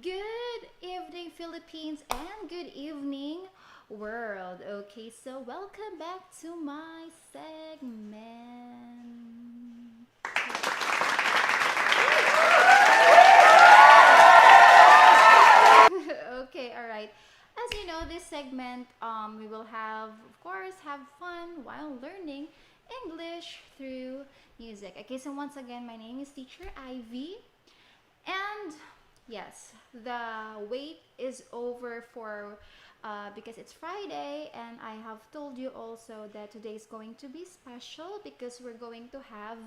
Good evening, Philippines, and good evening, world. Okay, so welcome back to my segment. Okay, all right. As you know, this segment, we will have, of course, have fun while learning English through music. Okay, so once again, my name is Teacher Ivy, and yes, the wait is over for because it's Friday, and I have told you also that today is going to be special because we're going to have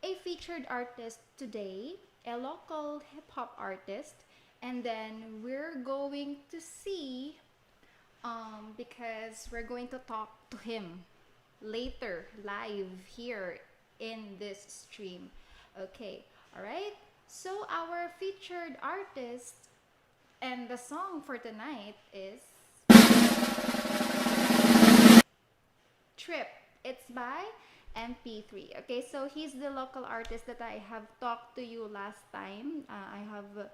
a featured artist today, a local hip hop artist, and then we're going to see because we're going to talk to him later live here in this stream. Okay, all right. So our featured artist and the song for tonight is Trip. It's by MP3. Okay, so he's the local artist that I have talked to you last time. I have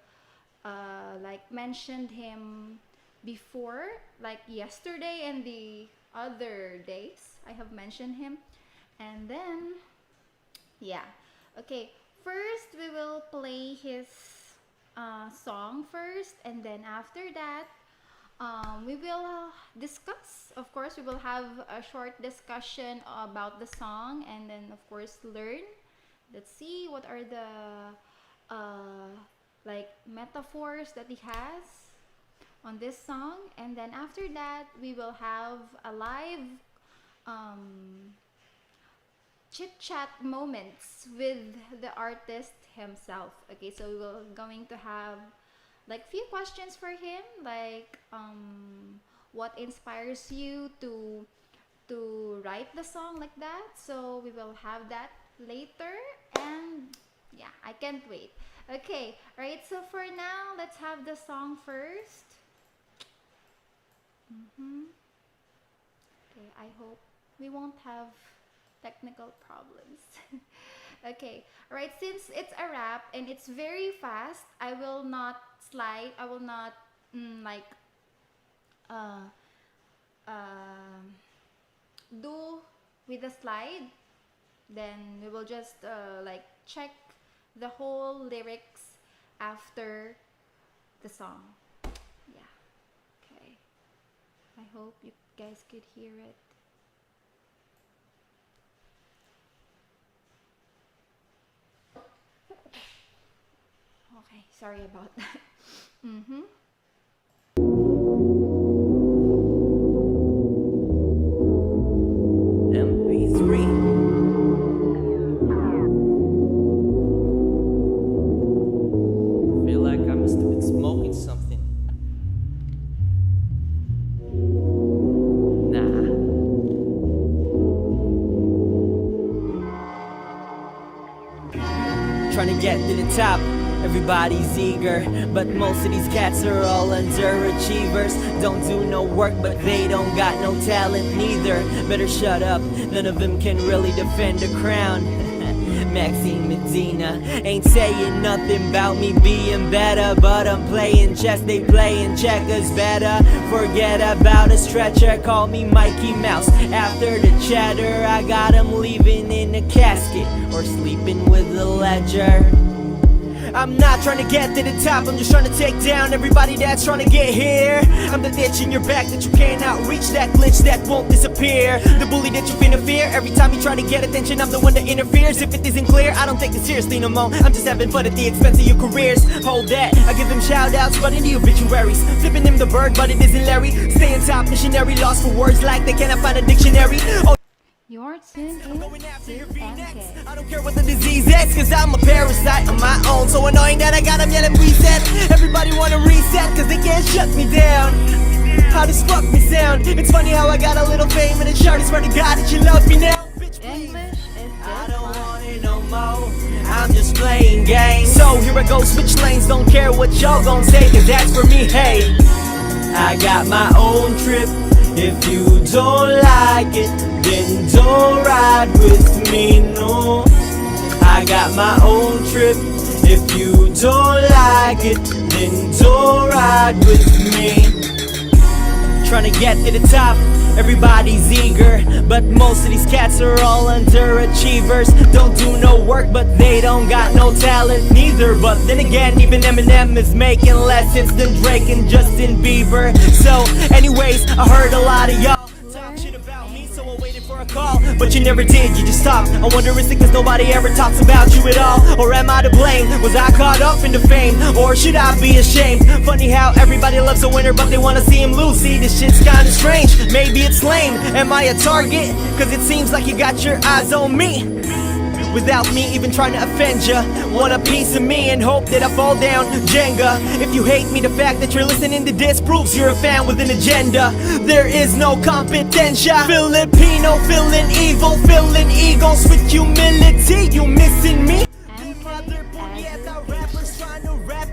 like mentioned him before, like yesterday and the other days. I have mentioned him, and then yeah. Okay, first we will play his song first, and then after that, we will discuss. Of course, we will have a short discussion about the song, and then of course learn. Let's see what are the like metaphors that he has on this song, and then after that, we will have a live chit chat moments with the artist himself. Okay, so we will going to have like few questions for him, like what inspires you to write the song, like that. So we will have that later, and yeah, I can't wait. Okay, all right. So for now, let's have the song first. Okay, I hope we won't have technical problems. Okay, all right, since it's a rap and it's very fast, I will not slide, I will not like uh, do with the slide. Then we will just like check the whole lyrics after the song. Yeah, okay, I hope you guys could hear it. Okay, sorry about that. MP3. Feel like I must have been smoking something. Nah. Trying to get to the top. Everybody's eager, but most of these cats are all underachievers. Don't do no work, but they don't got no talent neither. Better shut up, none of them can really defend the crown. Maxine Medina ain't saying nothing about me being better, but I'm playing chess, they playing checkers better. Forget about a stretcher, call me Mikey Mouse. After the chatter, I got him leaving in a casket or sleeping with a ledger. I'm not trying to get to the top, I'm just trying to take down everybody that's trying to get here. I'm the ditch in your back that you cannot reach, that glitch that won't disappear. The bully that you finna fear, every time you try to get attention, I'm the one that interferes. If it isn't clear, I don't take it seriously no more. I'm just having fun at the expense of your careers. Hold that, I give them shout outs, but in the obituaries. Flipping them the bird, but it isn't Larry. Stay on top, missionary, lost for words like they cannot find a dictionary. Oh, You're tuned in to NK. I don't care what the disease is, cause I'm a parasite on my own. So annoying that I got them yelling reset. Everybody wanna reset, cause they can't shut me down. How does fuck me sound? It's funny how I got a little fame and it's sure to swear to God that you love me now. English is I just don't fine. want it no more, I'm just playing games. So here I go, switch lanes, don't care what y'all gon' say, cause that's for me, hey. I got my own trip. If you don't like it, then don't ride with me, no. I got my own trip. If you don't like it, then don't ride with me. Trying to get to the top, everybody's eager, but most of these cats are all underachievers. Don't do no work, but they don't got no talent neither. But then again, even Eminem is making less hits than Drake and Justin Bieber. So anyways, I heard a lot of y'all talk shit about me, so I waited for a call, but you never did, you just stopped. I wonder, is it cause nobody ever talks about you at all? Or am I to blame? Was I caught up in the fame? Or should I be ashamed? Funny how everybody loves a winner, but they wanna see him lose. See, this shit's kinda strange, maybe it's lame. Am I a target? Cause it seems like you got your eyes on me without me even trying to offend ya. Want a piece of me and hope that I fall down Jenga. If you hate me, the fact that you're listening to this proves you're a fan with an agenda. There is no competencia. Filipino, feeling evil, filling egos with humility. You missing me?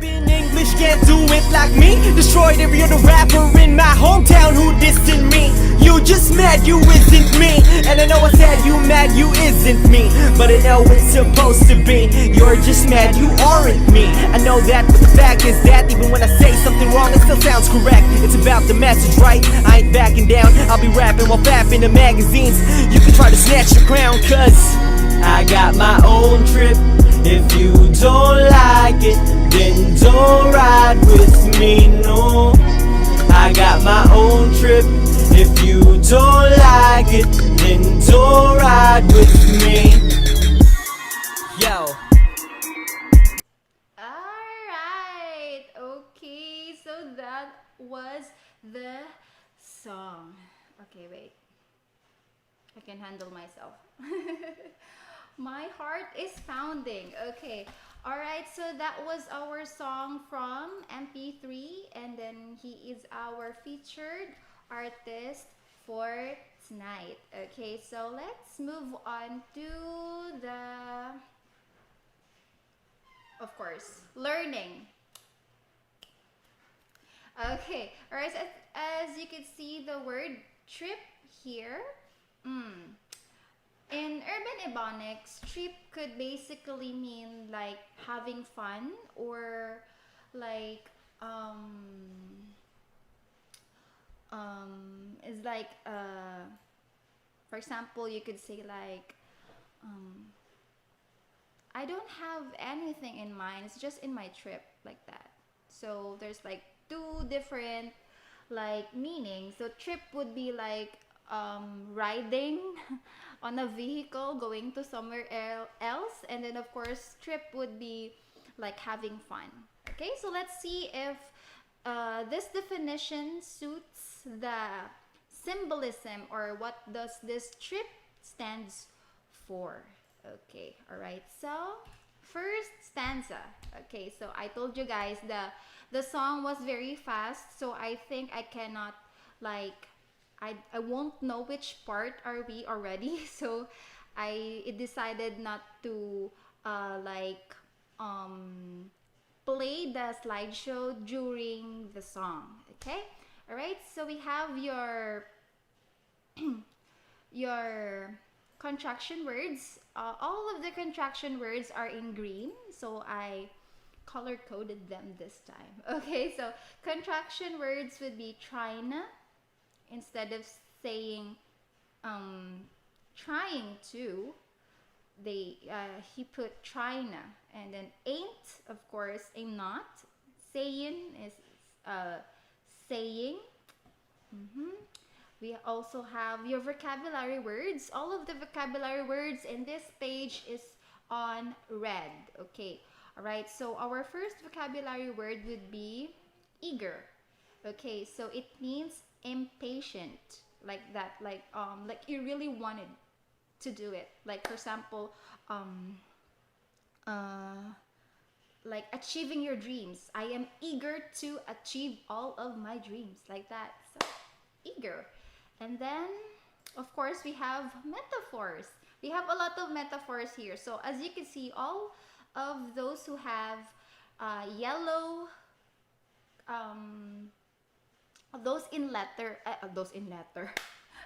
In English, can't do it like me. Destroyed every other rapper in my hometown who dissing me. You just mad you isn't me, and I know I said you mad you isn't me, but I know it's supposed to be you're just mad you aren't me. I know that, but the fact is that even when I say something wrong, it still sounds correct. It's about the message, right? I ain't backing down. I'll be rapping while fapping the magazines. You can try to snatch the crown, cause I got my own trip. If you don't like it, then don't ride with me, no. I got my own trip. If you don't like it, then don't ride with me. Yo. Alright, okay, so that was the song. Okay, wait. I can handle myself. My heart is pounding. Okay. Alright, so that was our song from MP3, and then he is our featured artist for tonight. Okay, so let's move on to the, of course, learning. Okay, alright, so as you can see the word trip here. In Urban Ebonics, trip could basically mean like having fun, or like it's like for example, you could say like I don't have anything in mind, it's just in my trip, like that. So there's like two different like meanings. So trip would be like riding on a vehicle going to somewhere else, and then of course trip would be like having fun. Okay, so let's see if this definition suits the symbolism, or what does this trip stands for. Okay, all right, so first stanza. Okay, so I told you guys the song was very fast, so I think I cannot like I won't know which part are we already. So I decided not to like play the slideshow during the song. Okay, all right, so we have your your contraction words. All of the contraction words are in green, so I color coded them this time. Okay, so contraction words would be trying, instead of saying trying to, he put trying, and then ain't, of course, a not. Saying is saying. We also have your vocabulary words. All of the vocabulary words in this page is on red. Okay, all right, so our first vocabulary word would be eager. Okay, so it means impatient, like that, like you really wanted to do it. Like for example, like achieving your dreams. I am eager to achieve all of my dreams, like that. So eager. And then of course we have metaphors. We have a lot of metaphors here. So as you can see, all of those who have yellow, those in letter,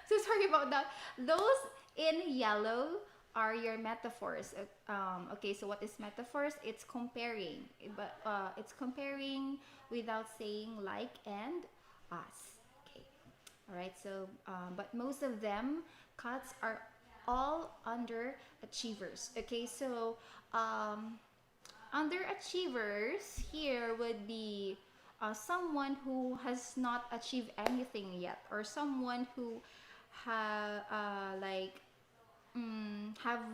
so sorry about that. Those in yellow are your metaphors. Okay, so what is metaphors? It's comparing, but it's comparing without saying like and us. Okay, all right. So, but most of them cuts are all underachievers. Okay, so underachievers here would be someone who has not achieved anything yet, or someone who have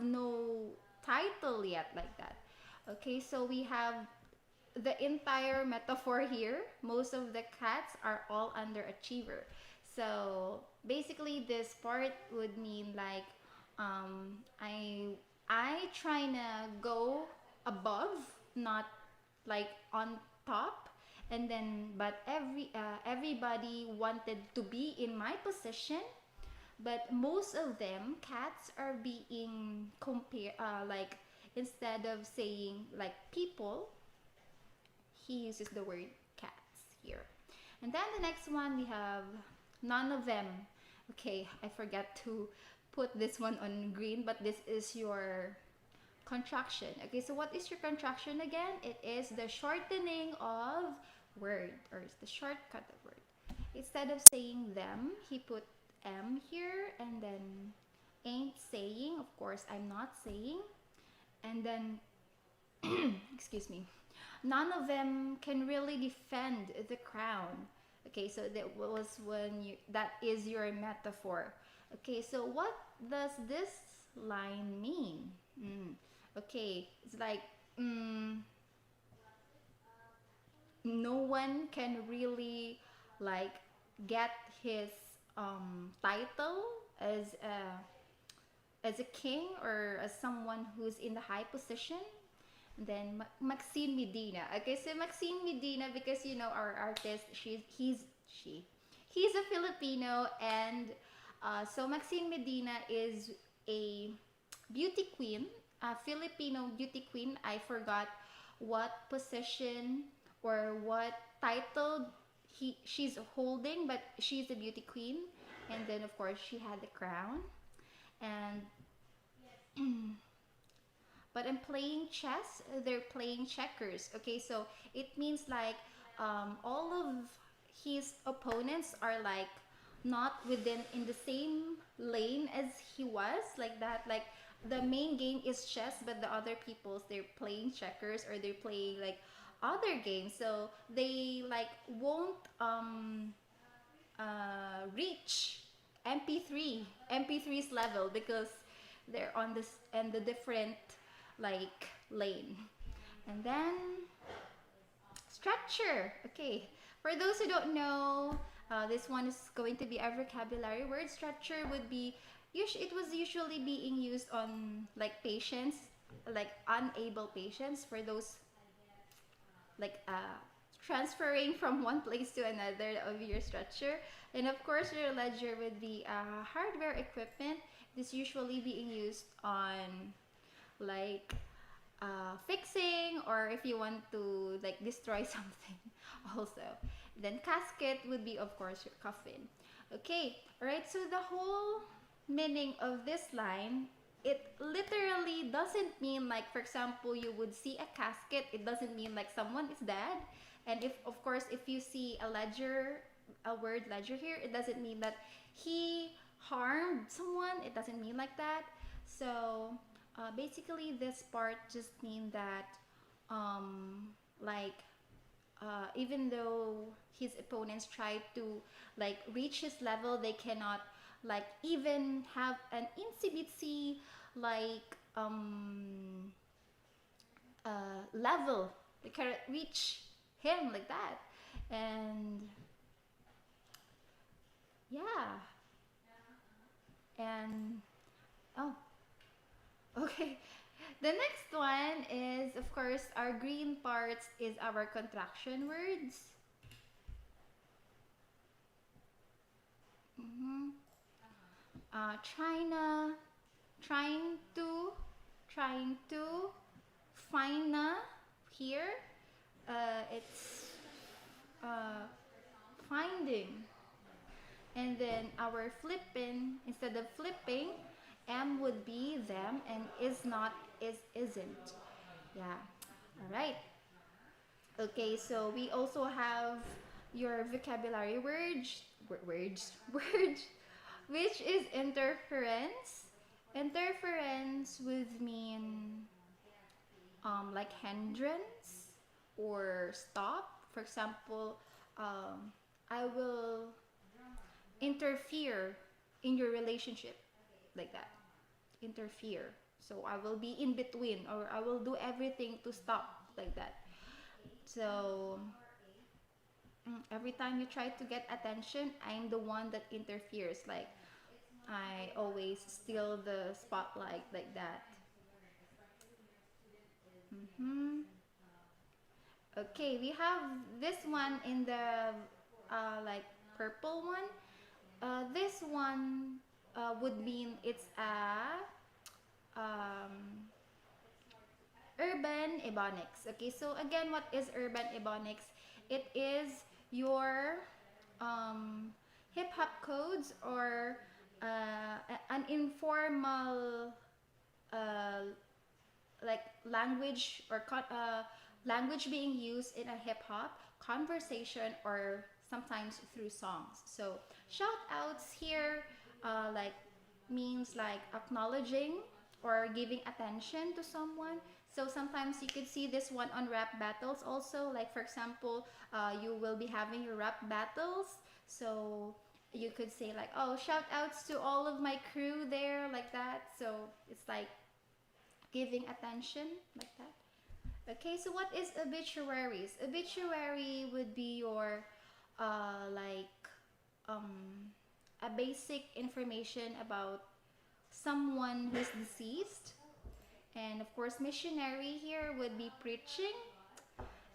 no title yet, like that. Okay, so we have the entire metaphor here. Most of the cats are all underachiever. So basically, this part would mean like um, I I trying to go above, not like on top, and then but everybody wanted to be in my position, but most of them cats are being compared like instead of saying like people, he uses the word cats here. And then the next one we have none of them. Okay, I forgot to put this one on green, but this is your contraction. Okay, so what is your contraction again? It is the shortening of word, or it's the shortcut of word. Instead of saying them, he put M here, and then ain't saying. Of course, I'm not saying. And then, excuse me, none of them can really defend the crown. Okay, so that was when you, that is your metaphor. Okay, so what does this line mean? Okay, it's like no one can really like get his title as a king or as someone who's in the high position. Then Maxine Medina. Okay, so Maxine Medina, because you know our artist, he's a Filipino, and so Maxine Medina is a beauty queen, a Filipino beauty queen. I forgot what position or what title she's holding, but she's a beauty queen. And then of course she had the crown, and but in playing chess, they're playing checkers. Okay, so it means like all of his opponents are like not within in the same lane as he was, like that. Like the main game is chess, but the other people's they're playing checkers, or they're playing like other games. So they like won't reach MP3's level, because they're on this and the different like lane. And then structure. Okay, for those who don't know, this one is going to be a vocabulary word. Structure would be it was usually being used on like patients, like unable patients, for those like transferring from one place to another of your structure. And of course, your ledger would be hardware equipment. This usually being used on like fixing, or if you want to like destroy something also. Then casket would be of course your coffin. Okay, all right, so the whole meaning of this line, it literally doesn't mean like, for example, you would see a casket, it doesn't mean like someone is dead. And if of course if you see a ledger, a word ledger here, it doesn't mean that he harmed someone, it doesn't mean like that. So basically this part just means that like even though his opponents try to like reach his level, they cannot like even have an insibitsy like level. They cannot reach him like that. And yeah, and oh, okay. The next one is, of course, our green parts is our contraction words. Mm-hmm. China, trying to, trying to, find here. It's finding. And then our flipping, instead of flipping, am would be them, and is not is isn't. Yeah. All right. Okay, so we also have your vocabulary words, which is interference. Interference would mean like hindrance or stop. For example, I will interfere in your relationship, like that. Interfere. So I will be in between, or I will do everything to stop, like that. So every time you try to get attention, I'm the one that interferes. Like I always steal the spotlight, like that. hmm Okay, we have this one in the like purple one. This one would mean it's a um, urban ebonics. Okay, so again, what is urban ebonics? It is your hip hop codes, or an informal uh, like language, or language being used in a hip hop conversation, or sometimes through songs. So shout outs here like means like acknowledging or giving attention to someone. So sometimes you could see this one on rap battles also. Like for example, you will be having your rap battles. So you could say like, oh, shout outs to all of my crew there, like that. So it's like giving attention, like that. Okay, so what is obituaries? Obituary would be your like a basic information about someone who's deceased. And of course, missionary here would be preaching.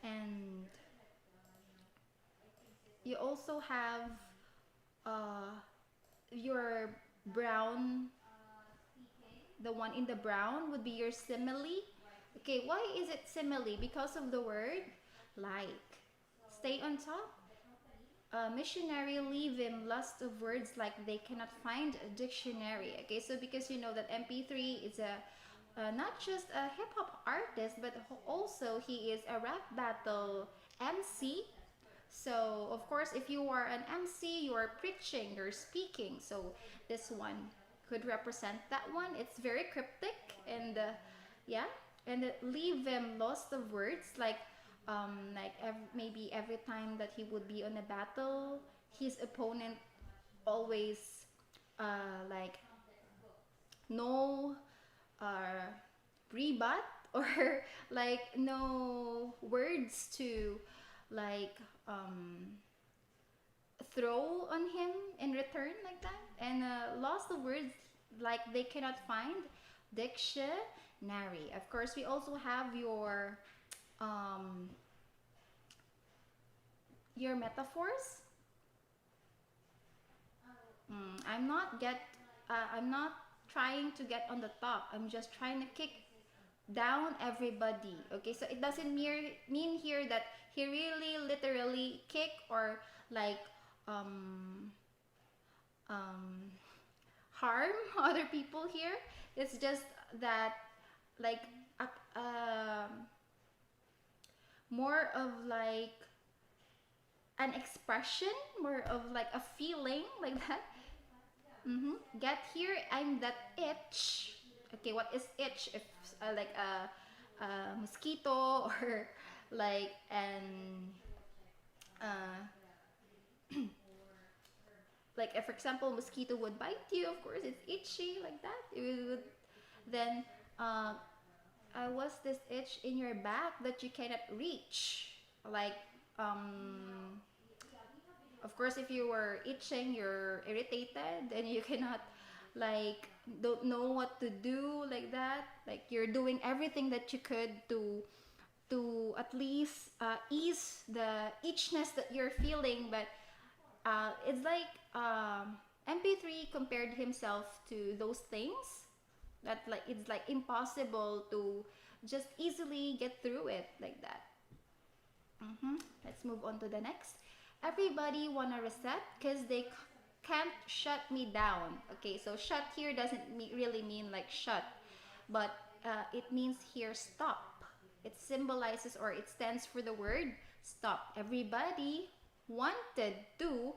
And you also have uh, your brown, the one in the brown would be your simile. Okay, why is it simile? Because of the word like. Stay on top. Missionary leave him lust of words like they cannot find a dictionary. Okay, so because you know that MP3 is a not just a hip hop artist, but also he is a rap battle MC. So of course, if you are an MC, you are preaching, you're speaking. So this one could represent that one. It's very cryptic, and yeah, and leave them lost of words, like maybe every time that he would be on a battle, his opponent always like no uh, rebut, or like no words to like throw on him in return, like that. And lost of words like they cannot find dictionary. Of course, we also have um, your metaphors. I'm not trying to get on the top. I'm just trying to kick down everybody. Okay, so it doesn't mean here that he really literally kick or like um um harm other people here. It's just that like more of like an expression, more of like a feeling, like that. Get here, I'm that itch. Okay, what is itch? If like a mosquito, or like an uh, like if, for example, mosquito would bite you, of course it's itchy, like that. It would then I was this itch in your back that you cannot reach, like um of course, if you were itching, you're irritated, and you cannot like don't know what to do, like that. Like you're doing everything that you could to at least ease the itchiness that you're feeling, but it's like MP3 compared himself to those things that like it's like impossible to just easily get through it, like that. Let's move on to the next. Everybody wanna reset because they can't shut me down. Okay, so shut here doesn't really mean like shut, but it means here stop. It symbolizes or it stands for the word stop. Everybody wanted to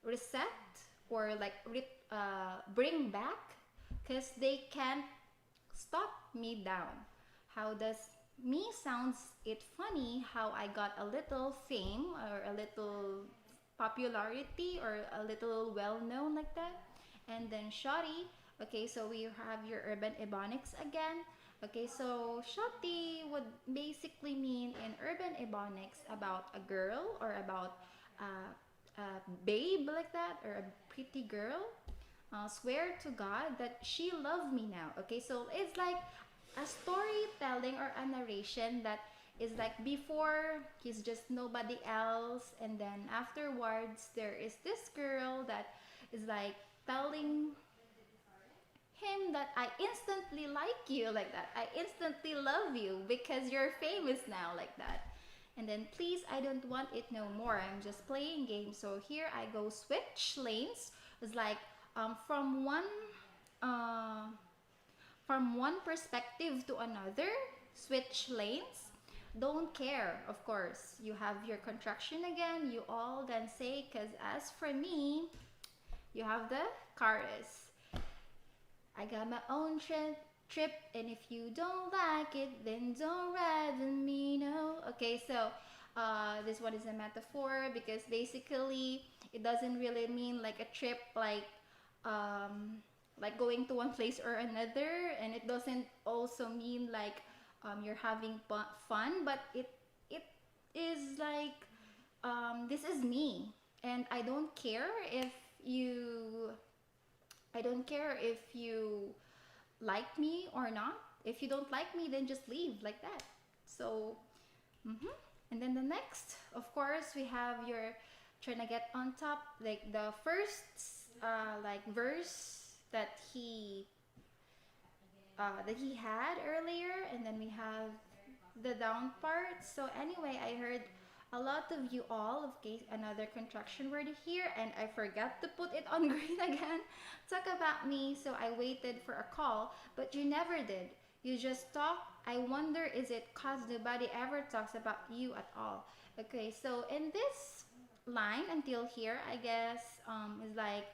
reset or like bring back because they can't stop me down. How does me sounds it funny how I got a little fame or a little popularity or a little well known like that. And then shoddy. Okay, so we have your urban ebonics again. Okay, so shoddy would basically mean in urban ebonics about a girl or about a babe like that or a pretty girl. Swear to God that she loved me now. Okay, so it's like a storytelling or a narration that is like before he's just nobody else, and then afterwards there is this girl that is like telling him that I instantly like you like that. I instantly love you because you're famous now like that. And then please, I don't want it no more. I'm just playing games. So here I go switch lanes. It's like from uh, one perspective to another, switch lanes. Don't care, of course. You have your contraction again. You all then say, because as for me, you have the chorus. I got my own trip, and if you don't like it, then don't rather me know. Okay, so this one is a metaphor because basically it doesn't really mean like a trip, like going to one place or another, and it doesn't also mean like you're having fun, but it is like this is me, and you I don't care if you like me or not. If you don't like me, then just leave like that. So, and then the next, of course, we have your trying to get on top, like the first like verse that he had earlier, and then we have the down part. So anyway, I heard a lot of you all, okay, another contraction word here, and I forgot to put it on green again. Talk about me, so I waited for a call, but you never did. You just talk. I wonder, is it cause nobody ever talks about you at all? Okay, so in this line until here, I guess is like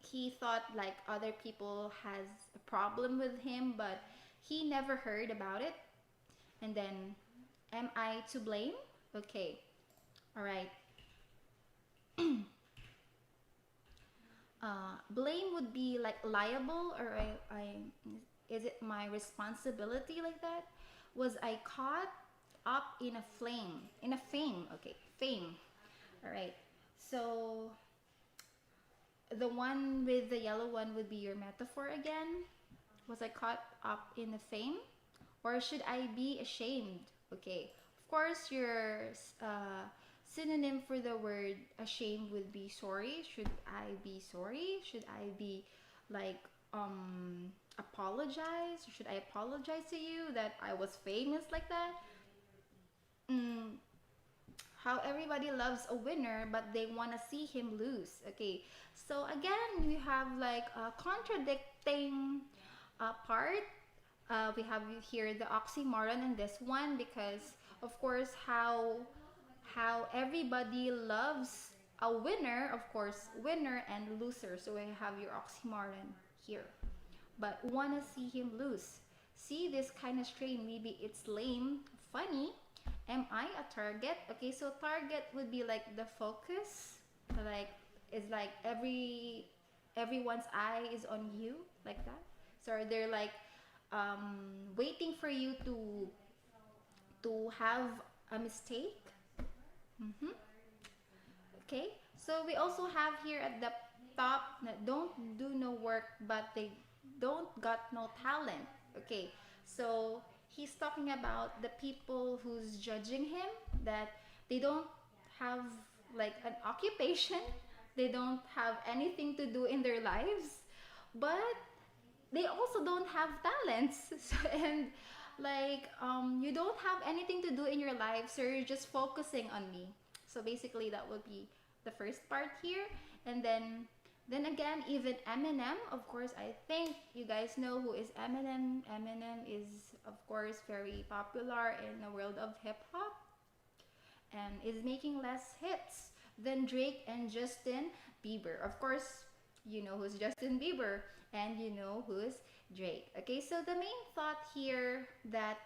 he thought like other people has a problem with him, but he never heard about it. And then, am I to blame? Okay, all right. Blame would be like liable, or is it my responsibility like that? Was I caught up in a flame? In a fame, okay, fame. All right. So the one with the yellow one would be your metaphor again. Was I caught up in the fame? Or should I be ashamed? Okay. Of course, your synonym for the word ashamed would be sorry. Should I be sorry? Should I be like apologize? Should I apologize to you that I was famous like that? How everybody loves a winner, but they want to see him lose. Okay, so again, we have like a contradicting part. We have here the oxymoron in this one because, of course, how everybody loves a winner, of course, winner and loser. So we have your oxymoron here, but wanna see him lose. See this kind of strain. Maybe it's lame, funny. Am I a target? Okay, so target would be like the focus, like it's like everyone's eye is on you like that. So they're like waiting for you to have a mistake. Okay, so we also have here at the top that don't do no work, but they don't got no talent. Okay, so he's talking about the people who's judging him, that they don't have like an occupation, they don't have anything to do in their lives, but they also don't have talents. So, and like you don't have anything to do in your life, so you're just focusing on me. So basically that would be the first part here. And then again, even Eminem, of course, I think you guys know who is Eminem. Eminem is, of course, very popular in the world of hip hop and is making less hits than Drake and Justin Bieber. Of course, you know who's Justin Bieber and you know who's Drake. Okay, so the main thought here that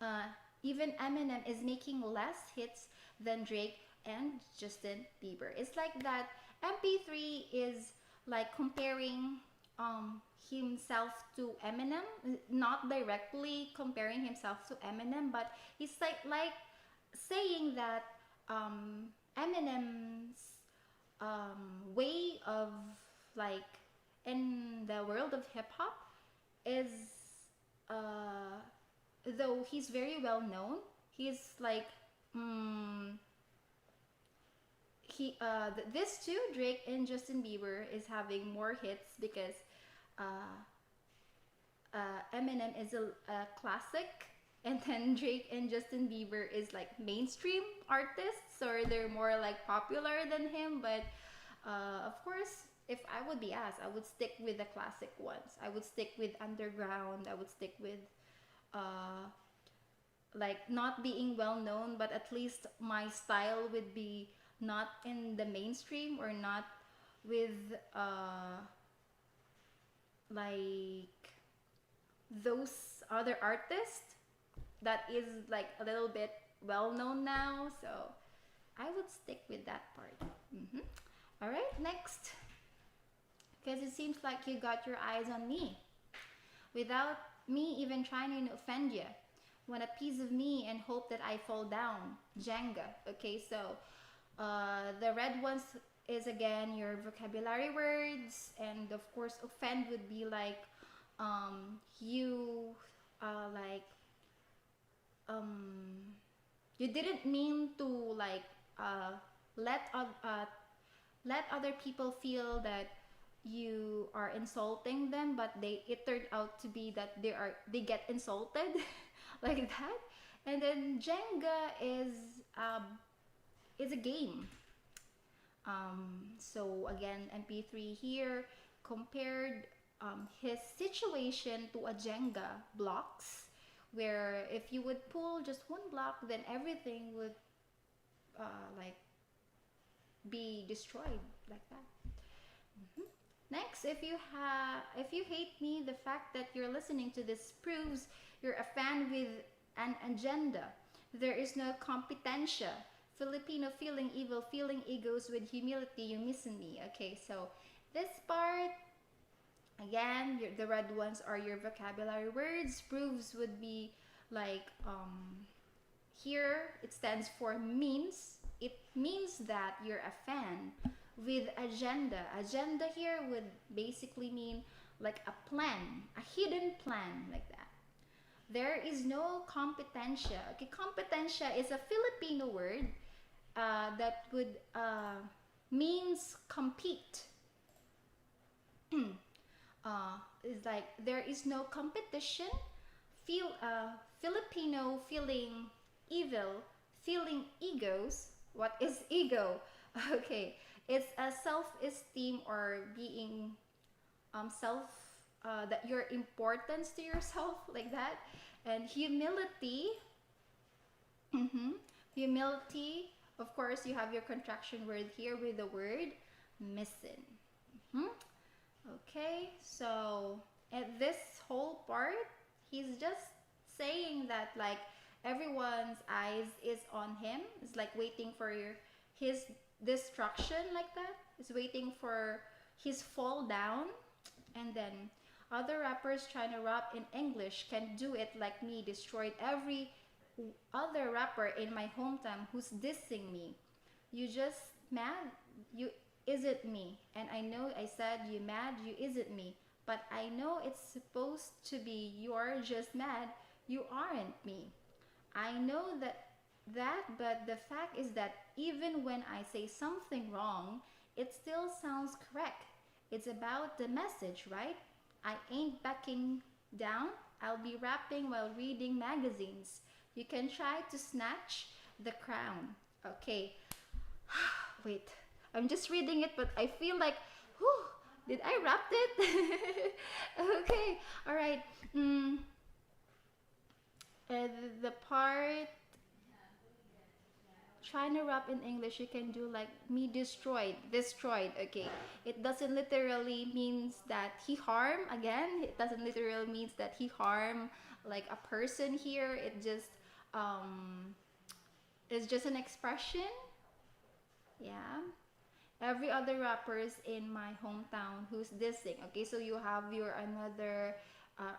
uh, even Eminem is making less hits than Drake and Justin Bieber. It's like that MP3 is like comparing himself to Eminem, not directly comparing himself to Eminem, but he's like saying that Eminem's way of like in the world of hip hop is though he's very well known, he's like this too, Drake and Justin Bieber is having more hits because uh, Eminem is a classic, and then Drake and Justin Bieber is like mainstream artists, or they're more like popular than him. But of course, if I would be asked, I would stick with the classic ones. I would stick with underground. I would stick with uh, like not being well known, but at least my style would be not in the mainstream or not with like those other artists that is like a little bit well known now. So I would stick with that part. All right, next, because it seems like you got your eyes on me without me even trying to offend you. Want a piece of me and hope that I fall down. Jenga. Okay, so the red ones is again your vocabulary words, and of course offend would be like you like you didn't mean to like let let other people feel that you are insulting them, but it turned out to be that they get insulted like that. And then Jenga is a game. So again, MP3 here compared his situation to a Jenga blocks, where if you would pull just one block, then everything would like be destroyed like that. Next, if you hate me, the fact that you're listening to this proves you're a fan with an agenda. There is no competencia. Filipino feeling evil, feeling egos with humility, you missing me. Okay, so this part, again, the red ones are your vocabulary words. Proves would be like, here it stands for means. It means that you're a fan with agenda. Agenda here would basically mean like a plan, a hidden plan like that. There is no competencia. Okay, competencia is a Filipino word that would means compete. Is like there is no competition. Filipino feeling evil, feeling egos. What is ego? Okay, it's a self-esteem or being self that your importance to yourself like that, and humility. Humility. Of course, you have your contraction word here with the word missing. Okay, so at this whole part, he's just saying that like everyone's eyes is on him. It's like waiting for his destruction like that. It's waiting for his fall down. And then other rappers trying to rap in English can do it like me, destroyed every other rapper in my hometown who's dissing me. You just mad? You isn't me. And I know I said you mad, you isn't me. But I know it's supposed to be you're just mad, you aren't me. I know that, but the fact is that even when I say something wrong, it still sounds correct. It's about the message, right? I ain't backing down. I'll be rapping while reading magazines. You can try to snatch the crown. Okay. Wait, I'm just reading it, but I feel like, whew, did I wrap it? Okay, all right. Mm, the part trying to rap in English, you can do like me destroyed, destroyed. Okay, it doesn't literally means that he harm. Again, it doesn't literally means that he harm like a person here. It just um, it's just an expression. Yeah. Every other rappers in my hometown who's dissing. Okay, so you have your another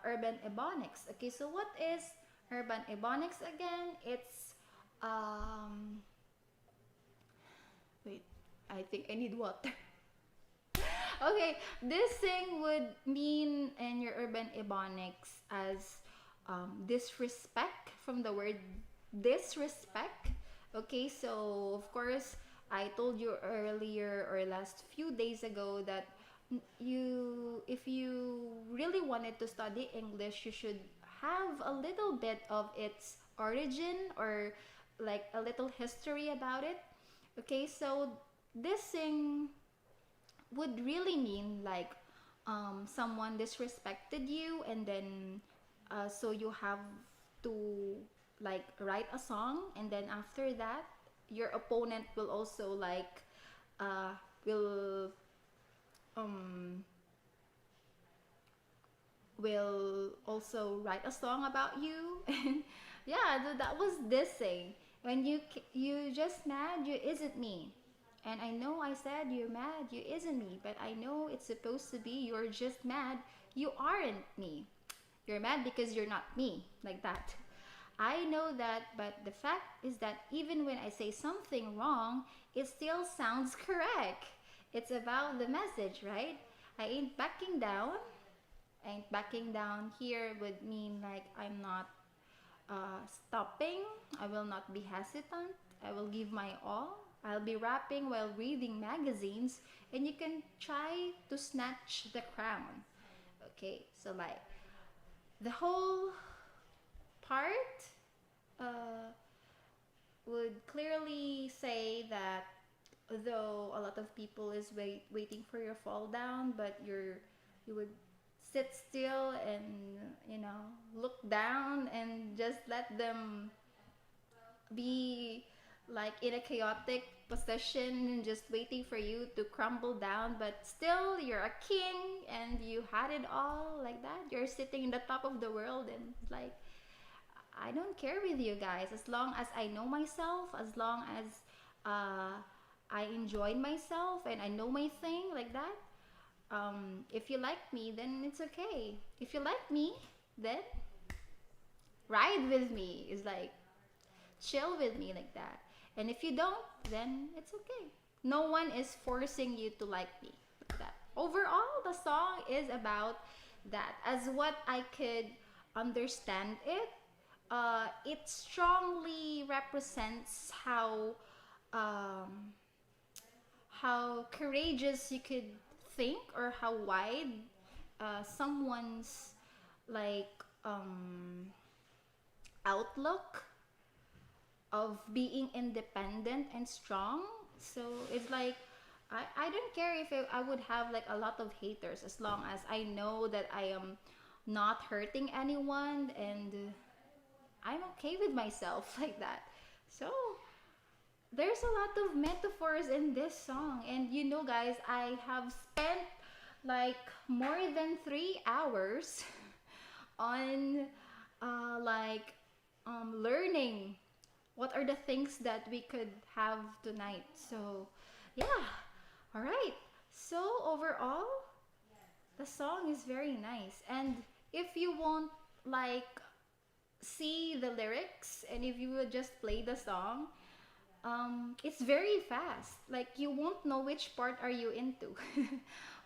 urban ebonics. Okay, so what is urban ebonics again? It's um, wait, I think I need water. Okay, this thing would mean in your urban ebonics as disrespect from the word disrespect. Okay, so of course, I told you earlier or last few days ago that if you really wanted to study English, you should have a little bit of its origin or like a little history about it. Okay, so this thing would really mean like someone disrespected you, and then so you have to like write a song, and then after that your opponent will also like uh, will um, will also write a song about you. And yeah, that was this thing when you just mad, you isn't me. And I know I said you're mad, you isn't me, but I know it's supposed to be you're just mad, you aren't me. You're mad because you're not me, like that. I know that, but the fact is that even when I say something wrong, it still sounds correct. It's about the message, right? I ain't backing down. And backing down here would mean like I'm not stopping. I will not be hesitant. I will give my all. I'll be rapping while reading magazines, and you can try to snatch the crown. Okay, so like the whole part uh, would clearly say that though a lot of people is waiting for your fall down, but you would sit still and look down and just let them be like in a chaotic position and just waiting for you to crumble down, but still you're a king and you had it all like that. You're sitting in the top of the world, and like I don't care with you guys as long as I know myself, as long as uh, I enjoyed myself and I know my thing like that. If you like me, then it's okay. If you like me, then ride with me. It's like chill with me like that. And if you don't, then it's okay. No one is forcing you to like me like that. Overall, the song is about that. As what I could understand it, it strongly represents um, how courageous you could think, or how wide someone's like outlook of being independent and strong. So it's like I don't care if I would have like a lot of haters, as long as I know that I am not hurting anyone, and I'm okay with myself like that. So there's a lot of metaphors in this song, and guys, I have spent like more than 3 hours on like learning what are the things that we could have tonight. So yeah, all right. So overall, the song is very nice, and if you won't like see the lyrics, and if you would just play the song, it's very fast. Like you won't know which part are you into.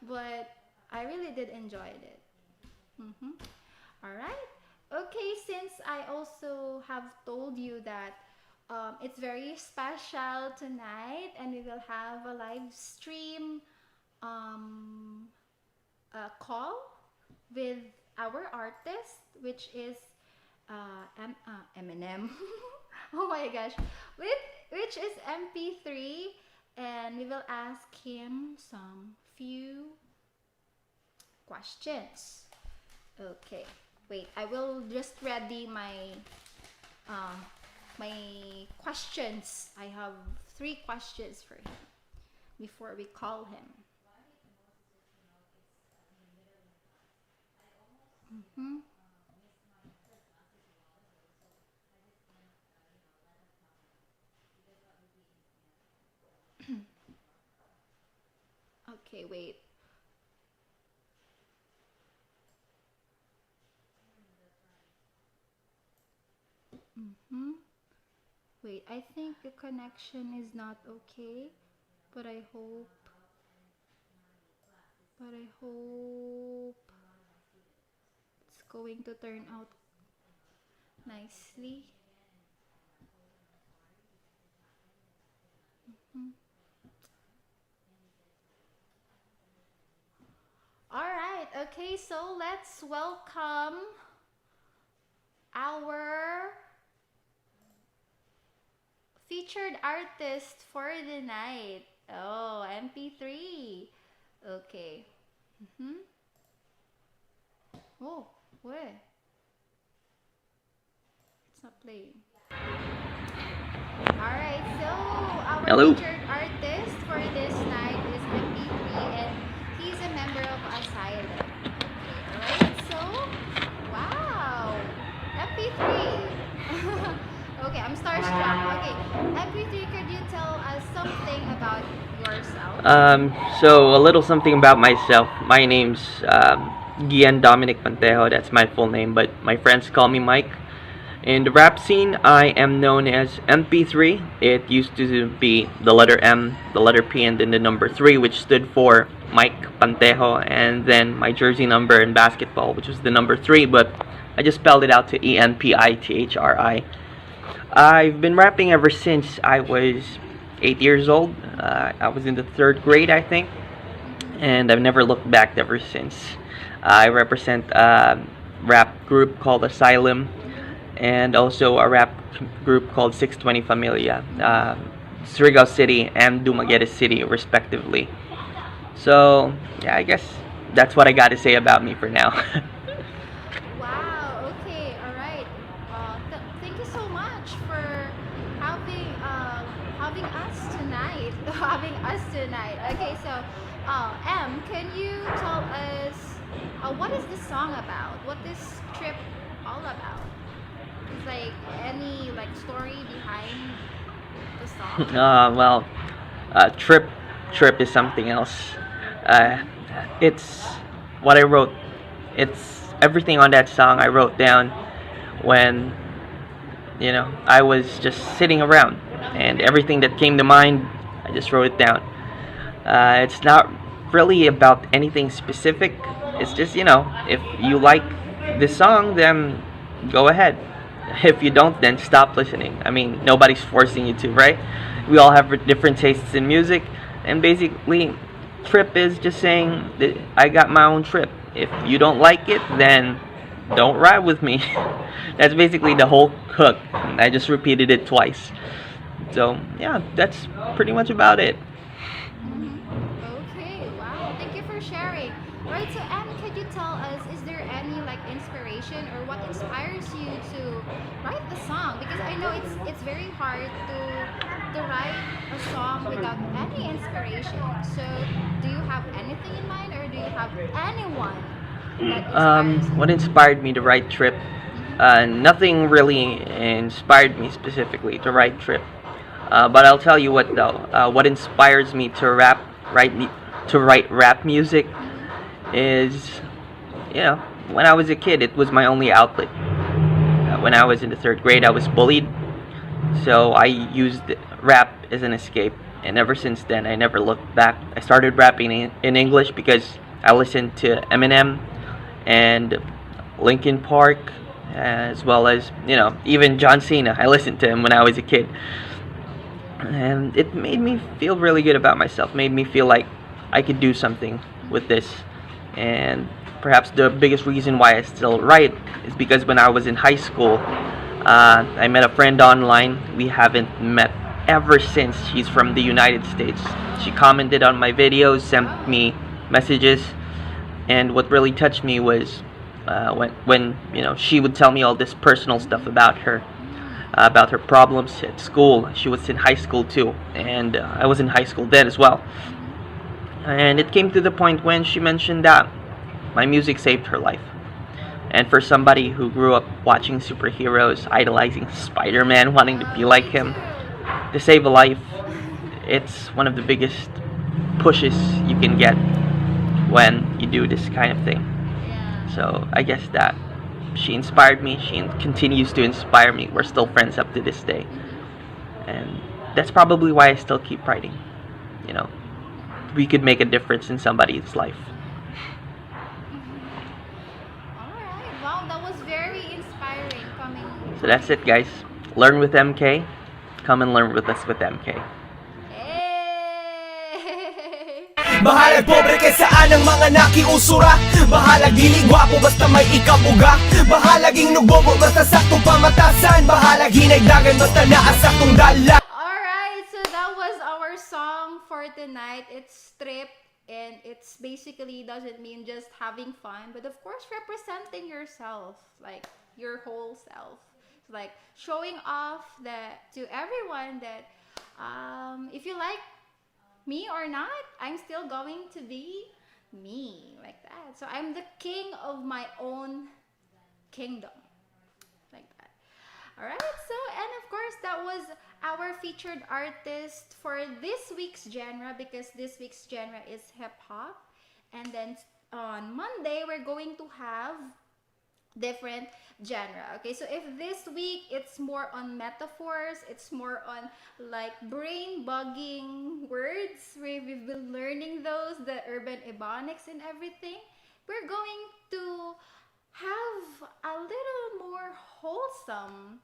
But I really did enjoy it. Mm-hmm. All right. Okay, since I also have told you that it's very special tonight, and we will have a live stream um, call with our artist, which is Eminem. Oh my gosh, with which is MP3, and we will ask him some few questions. Okay, wait, I will just ready uh, my questions. I have 3 questions for him before we call him. Mhm. Okay, wait. Mhm. Wait, I think the connection is not okay, but I hope it's going to turn out nicely. Mhm. All right. Okay, so let's welcome our featured artist for the night. Oh, MP3. Okay. Mhm. Oh, where? It's not playing. Alright, so our Hello. featured artist for this night is MP3 and he's a member of Asylum. Okay, alright, so wow! MP3! Okay, I'm starstruck. Okay, MP3, could you tell us something about yourself? So a little something about myself. My name's Gian Dominic Pantejo. That's my full name, but my friends call me Mike. In the rap scene, I am known as MP3. It used to be the letter M, the letter P, and then the number 3, which stood for Mike Pantejo, and then my jersey number in basketball, which was the number 3, but I just spelled it out to ENPITHRI. I've been rapping ever since I was 8 years old. I was in the 3rd grade, I think, and I've never looked back ever since. I represent a rap group called Asylum, and also a rap group called 620 Familia, Surigao City and Dumaguete City, respectively. So, yeah, I guess that's what I got to say about me for now. Wow, okay, alright. Thank you so much for having us tonight. Having us tonight. Okay, so M, can you tell us what is this song about? What this trip all about? Is like any like story behind the song? Well, trip is something else. Uh, it's what I wrote. It's everything on that song I wrote down when I was just sitting around, and everything that came to mind, I just wrote it down. It's not really about anything specific. It's just if you like this song, then go ahead. If you don't, then stop listening. I mean, nobody's forcing you to, right? We all have different tastes in music, and basically, trip is just saying that I got my own trip. If you don't like it, then don't ride with me. That's basically the whole hook. I just repeated it twice. So, yeah, that's pretty much about it. Okay, wow. Thank you for sharing. Right, so Anne, could you tell us, is there any like inspiration or what inspires you to write the song? Because I know it's very hard to write a song without any inspiration. So do you have anything in mind or do you have anyone that inspires What you? inspired me to write Trip? Nothing really inspired me specifically to write Trip. But I'll tell you what though. What inspires me to write rap music is, when I was a kid, it was my only outlet. When I was in the 3rd grade, I was bullied, so I used rap as an escape. And ever since then, I never looked back. I started rapping in English because I listened to Eminem and Linkin Park, as well as even John Cena. I listened to him when I was a kid, and it made me feel really good about myself. Made me feel like I could do something with this. And perhaps the biggest reason why I still write is because when I was in high school, I met a friend online. We haven't met ever since she's from the United States. She commented on my videos, sent me messages, and what really touched me was when she would tell me all this personal stuff about her problems at school. She was in high school too, and I was in high school then as well. And it came to the point when she mentioned that my music saved her life. And for somebody who grew up watching superheroes, idolizing Spider-Man, wanting to be like him, to save a life, it's one of the biggest pushes you can get when you do this kind of thing. So I guess that she inspired me. She continues to inspire me. We're still friends up to this day, and that's probably why I still keep writing. We could make a difference in somebody's life. Alright, wow, that was very inspiring coming. So that's it, guys. Learn with MK. Come and learn with us with MK. Bahalag pobre kay saan ang mga nakiusura. Bahalag dili gwapo basta may ikabuga. Bahalaging nugbobo basta saktong pamatasan. Bahalag hinagdagan basta naasaktong dala. Alright, so that was our song for tonight. It's stripped and it's basically doesn't mean just having fun, but of course representing yourself, like your whole self. Like showing off that to everyone that if you like me or not, I'm still going to be me, like that. So I'm the king of my own kingdom, like that. All right, so and of course that was our featured artist for this week's genre, because this week's genre is hip hop. And then on Monday we're going to have different genre. Okay, so if this week it's more on metaphors, it's more on like brain bugging words, we've been learning those, the urban ebonics and everything, we're going to have a little more wholesome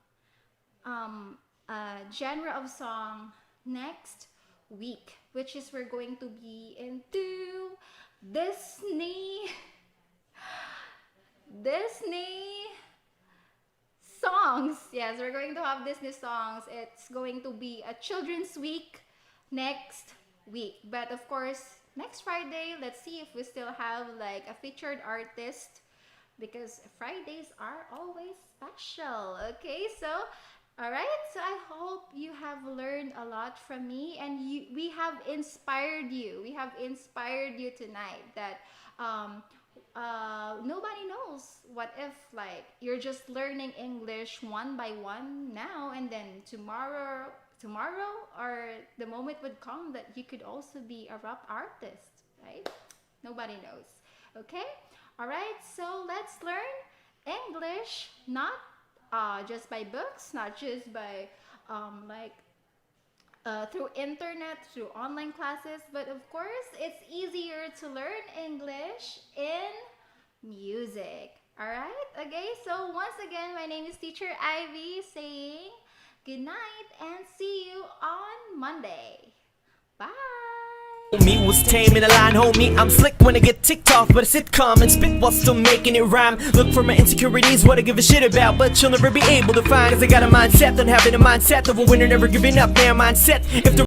genre of song next week, which is we're going to be into Disney songs. Yes, we're going to have Disney songs. It's going to be a children's week next week. But of course, next Friday, let's see if we still have like a featured artist, because Fridays are always special. Okay, so alright, so I hope you have learned a lot from me, and we have inspired you. We have inspired you tonight that nobody knows what if like you're just learning English one by one now, and then tomorrow or the moment would come that you could also be a rap artist, right? Nobody knows. Okay, all right, so let's learn English, not just by books, not just by through internet, through online classes, but of course it's easier to learn English in music. Alright, okay, so once again, my name is Teacher Ivy saying good night and see you on Monday. Bye. Me was tame in a line, homie. I'm slick when I get ticked off, but a sitcom and spit while still making it rhyme. Look for my insecurities, what I give a shit about, but you'll never be able to find. Cause I got a mindset on having a mindset of a winner, never giving up, their mindset. If the